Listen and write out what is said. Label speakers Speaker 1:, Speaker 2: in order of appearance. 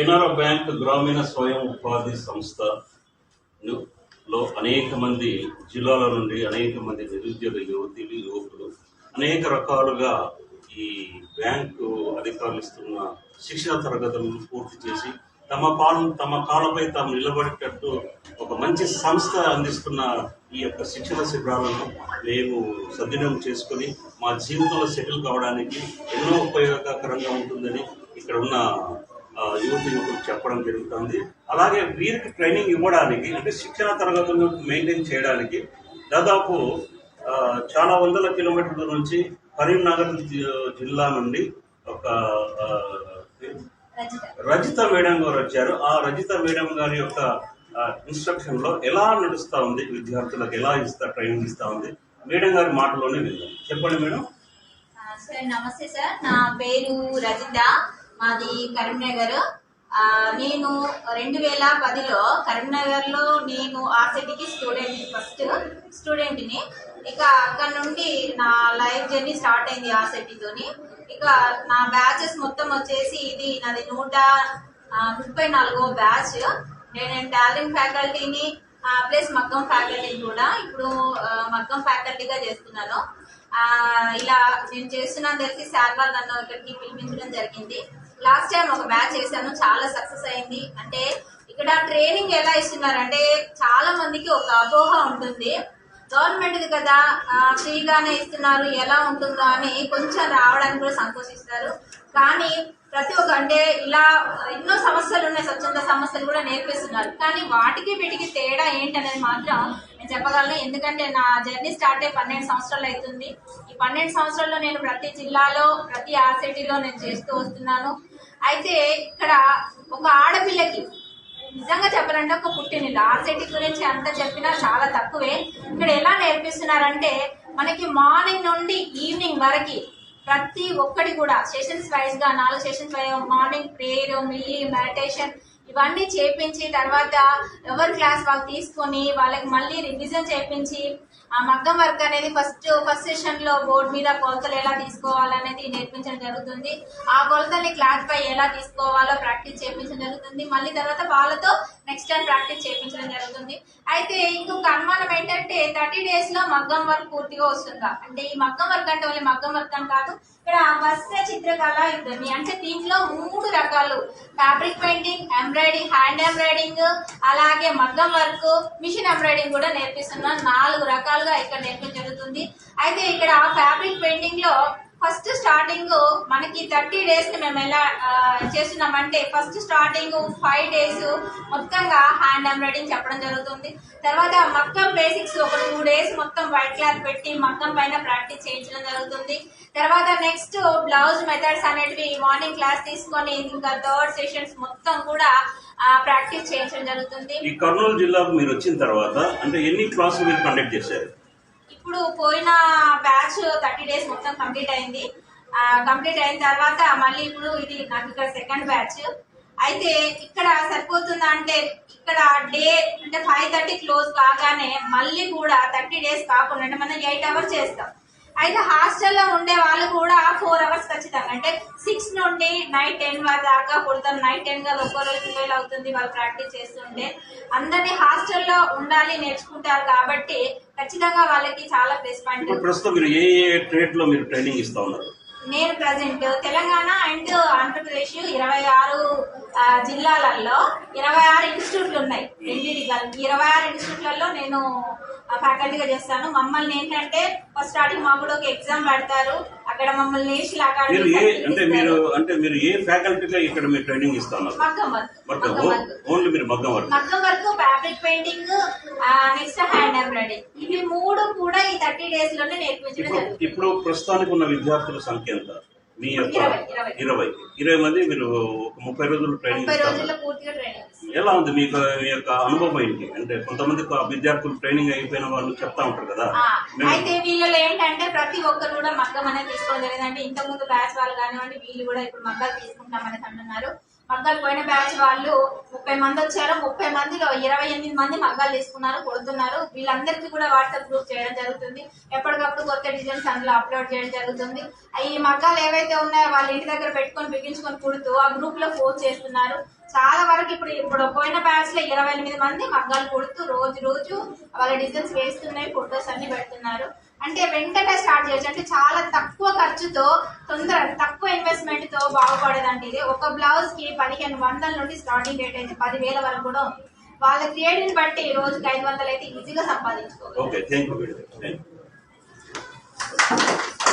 Speaker 1: Canara bank గ్రామీణ స్వయం ఉపాధి సంస్థలో అనేక మంది జిల్లాల నుండి అనేక మంది నిరుద్యోగ యువతులు యువకులు అనేక రకాలుగా ఈ బ్యాంకు అధికారులు ఇస్తున్న శిక్షణ తరగతులను పూర్తి చేసి తమ కాళ్ళపై తాము నిలబడేటట్టు ఒక మంచి సంస్థ అందిస్తున్న ఈ యొక్క శిక్షణ శిబిరాలను మేము సద్వినియోగం చేసుకొని మా జీవితంలో సెటిల్ కావడానికి ఎన్నో ఉపయోగకరంగా ఉంటుందని ఇక్కడ ఉన్న యువకులు చెప్పడం జరుగుతుంది. అలాగే వీరికి ట్రైనింగ్ ఇవ్వడానికి అంటే శిక్షణ తరగతులను మెయింటైన్ చేయడానికి దాదాపు చాలా వందల కిలోమీటర్ల నుంచి కరీంనగర్ జిల్లా నుండి ఒక రజిత మేడం గారు వచ్చారు. ఆ రజిత మేడం గారి యొక్క ఇన్స్ట్రక్షన్ లో ఎలా నడుస్తా ఉంది, విద్యార్థులకు ఎలా ట్రైనింగ్ ఇస్తా ఉంది మేడం గారి మాటలోనే విందాం. చెప్పండి మేడం.
Speaker 2: సార్ నమస్తే సార్, నా పేరు రజిత, మాది కరీంనగర్. నేను 2010లో కరీంనగర్లో నేను ఆర్సిటీకి ఫస్ట్ స్టూడెంట్ని. ఇక అక్కడ నుండి నా లైఫ్ జర్నీ స్టార్ట్ అయింది ఆర్సిటీతోని. ఇక నా బ్యాచెస్ మొత్తం వచ్చేసి ఇది నాది 134వ బ్యాచ్. నేను టైలరింగ్ ఫ్యాకల్టీని ప్లస్ మగ్గం ఫ్యాకల్టీ కూడా ఇప్పుడు మగ్గం ఫ్యాకల్టీగా చేస్తున్నాను. ఇలా నేను చేస్తున్నాను తెలిసి సార్ వాళ్ళు నన్ను ఇక్కడికి పిలిపించడం జరిగింది. లాస్ట్ టైం ఒక బ్యాచ్ చేశాను, చాలా సక్సెస్ అయింది. అంటే ఇక్కడ ట్రైనింగ్ ఎలా ఇస్తున్నారంటే చాలా మందికి ఒక అపోహ ఉంటుంది, గవర్నమెంట్ కదా ఫ్రీగానే ఇస్తున్నారు ఎలా ఉంటుందో అని కొంచెం రావడానికి కూడా సంకోచిస్తారు. కానీ ప్రతి ఒక్క అంటే ఇలా ఎన్నో సమస్యలు ఉన్నాయి, స్వచ్ఛంద సమస్యలు కూడా నేర్పిస్తున్నారు. కానీ వాటికి వీటికి తేడా ఏంటనేది మాత్రం నేను చెప్పగలను. ఎందుకంటే నా జర్నీ స్టార్ట్ అయ్యి 12 సంవత్సరాలు అవుతుంది. ఈ 12 సంవత్సరాల్లో నేను ప్రతి జిల్లాలో ప్రతి ఆర్సిటీలో నేను చేస్తూ వస్తున్నాను. అయితే ఇక్కడ ఒక ఆడపిల్లకి నిజంగా చెప్పాలంటే ఒక పుట్టినిల్లు. ఆర్సిటీ గురించి అంత చెప్పినా చాలా తక్కువే. ఇక్కడ ఎలా నేర్పిస్తున్నారంటే మనకి మార్నింగ్ నుండి ఈవినింగ్ వరకు ప్రతి ఒక్కటి కూడా సెషన్స్ వైజ్ గా 4 sessions morning prayer, milli, meditation ఇవన్నీ చేపించి తర్వాత ఎవరి క్లాస్ వాళ్ళు తీసుకొని వాళ్ళకి మళ్ళీ రివిజన్ చేపించి ఆ మగ్గం వర్క్ అనేది ఫస్ట్ సెషన్ లో బోర్డు మీద కొలతలు ఎలా తీసుకోవాలనేది నేర్పించడం జరుగుతుంది. ఆ కొలతల్ని క్లాస్ పై ఎలా తీసుకోవాలో ప్రాక్టీస్ చేయించడం జరుగుతుంది. మళ్ళీ తర్వాత వాళ్ళతో నెక్స్ట్ టైం ప్రాక్టీస్ చేయించడం జరుగుతుంది. అయితే ఇంకొక అనుమానం ఏంటంటే 30 days లో మగ్గం వర్క్ పూర్తిగా వస్తుందా అంటే, ఈ మగ్గం వర్క్ అంటే వాళ్ళు మగ్గం వర్క్ అని కాదు, ఇక్కడ వస్త్ర చిత్రకళ యుద్ధమి అంటే దీంట్లో 3 రకాలు: fabric painting, embroidering, hand embroidering, అలాగే మగ్గం వర్క్, మిషన్ ఎంబ్రాయిడింగ్ కూడా నేర్పిస్తున్నాం. 4 రకాలుగా ఇక్కడ నేర్పించడం జరుగుతుంది. అయితే ఇక్కడ ఫ్యాబ్రిక్ పెయింటింగ్ లో ఫస్ట్ స్టార్టింగ్ మనకి 30 days ని మేము ఎలా చేస్తున్నామంటే, ఫస్ట్ స్టార్టింగ్ 5 days మొత్తంగా హ్యాండ్ ఎంబ్రాయిడింగ్ చెప్పడం జరుగుతుంది. తర్వాత మగ్గం బేసిక్స్ ఒక 2 days మొత్తం వైట్ క్లాత్ పెట్టి మగ్గం పైన ప్రాక్టీస్ చేయించడం జరుగుతుంది. తర్వాత నెక్స్ట్ బ్లౌజ్ మెథడ్స్ అనేటివి మార్నింగ్ క్లాస్ తీసుకొని ఇంకా 3rd సెషన్స్ మొత్తం కూడా ప్రాక్టీస్ చేయించడం జరుగుతుంది.
Speaker 1: ఈ కర్నూలు జిల్లాకు మీరు వచ్చిన తర్వాత అంటే ఎన్ని క్లాసులు మీరు కండక్ట్ చేశారు?
Speaker 2: ఇప్పుడు పోయిన బ్యాచ్ 30 days మొత్తం కంప్లీట్ అయింది. కంప్లీట్ అయిన తర్వాత మళ్ళీ ఇప్పుడు ఇది నాకు ఇక్కడ సెకండ్ బ్యాచ్. అయితే ఇక్కడ సరిపోతుందా అంటే, ఇక్కడ డే అంటే 5:30 క్లోజ్ కాగానే మళ్ళీ కూడా 30 days కాకుండా అంటే మనం 8 hours చేస్తాం. అయితే హాస్టల్లో ఉండే వాళ్ళు కూడా 4 hours ఖచ్చితంగా అంటే 6 నుండి నైట్ 10 వరకు దాకా కొడతాం. నైట్ 10 గా ఒక్కో రోజు 12 అవుతుంది వాళ్ళు ప్రాక్టీస్ చేస్తుంటే. అందరినీ హాస్టల్లో ఉండాలి నేర్చుకుంటారు కాబట్టి ఖచ్చితంగా వాళ్ళకి చాలా ప్లస్ పాయింట్.
Speaker 1: ప్రస్తుతం మీరు ఏ ట్రేడ్ లో మీరు ట్రైనింగ్ ఇస్తా ఉన్నారు?
Speaker 2: నేను ప్రజెంట్ తెలంగాణ అండ్ ఆంధ్రప్రదేశ్ 26 జిల్లాలలో 26 ఇన్స్టిట్యూట్లు ఉన్నాయి. 26 ఇన్స్టిట్యూట్లలో నేను ఫ్యాకల్టీగా చేస్తాను. మమ్మల్ని ఏంటంటే ఫస్ట్ స్టార్టింగ్ మా కూడా ఒక ఎగ్జామ్ పెడతారు, అక్కడ మమ్మల్ని నేషనల్
Speaker 1: మీరు ఏ ఫ్యాకల్టీగా ఇక్కడ మీరు ట్రైనింగ్ ఇస్తున్నారు?
Speaker 2: మగ్గం work, fabric painting, next hand embroidering, ఇవి 3 కూడా ఈ 30 days లోనే నేర్పించడం జరుగుతుంది.
Speaker 1: ఇప్పుడు ప్రస్తుతానికి ఉన్న విద్యార్థుల సంఖ్య ఎంత? మీ యొక్క 20 మంది. మీరు 30 రోజులు ట్రైనింగ్ ఎలా ఉంది మీకు మీ యొక్క అనుభవం ఏంటి? అంటే కొంతమంది విద్యార్థులు ట్రైనింగ్ అయిపోయిన వాళ్ళు చెప్తా ఉంటారు కదా.
Speaker 2: అయితే వీళ్ళలో ఏంటంటే ప్రతి ఒక్కరు కూడా మగ్గం అనేది తీసుకోవడం జరిగిందంటే, ఇంతకుముందు బ్యాచ్ వాళ్ళు కానివ్వండి వీళ్ళు కూడా ఇప్పుడు మగ్గాలు తీసుకుంటామనేసి అంటున్నారు. మగ్గాలు పోయిన బ్యాచ్ వాళ్ళు 30 మంది వచ్చారు. 30 మందిలో 28 మంది మగ్గాలు తీసుకున్నారు, కొడుతున్నారు. వీళ్ళందరికీ కూడా వాట్సాప్ గ్రూప్ చేయడం జరుగుతుంది. ఎప్పటికప్పుడు కొత్త డిజైన్స్ అందులో అప్లోడ్ చేయడం జరుగుతుంది. ఈ మగ్గాలు ఏవైతే ఉన్నాయో వాళ్ళ ఇంటి దగ్గర పెట్టుకొని బిగించుకొని కుడుతూ ఆ గ్రూప్ లో పోస్ట్ చేస్తున్నారు. చాలా వరకు ఇప్పుడు పోయిన బ్యాచ్ లో 28 మంది మగ్గాలు కుడుతూ రోజు వాళ్ళ డిజైన్స్ వేస్తున్నాయి, ఫొటోస్ అన్ని పెడుతున్నారు. అంటే వెంటనే స్టార్ట్ చేయొచ్చు. అంటే చాలా తక్కువ ఖర్చుతో తక్కువ ఇన్వెస్ట్మెంట్ తో బాగుపడేదండి ఇది. ఒక బ్లౌజ్ కి 1500 నుండి స్టార్టింగ్ రేట్ అయితే 10,000 వరకు కూడా ఉంది. వాళ్ళ క్రియేటివ్ బట్టి రోజుకి 500 అయితే ఈజీగా సంపాదించుకోవచ్చు.
Speaker 1: Okay, thank you.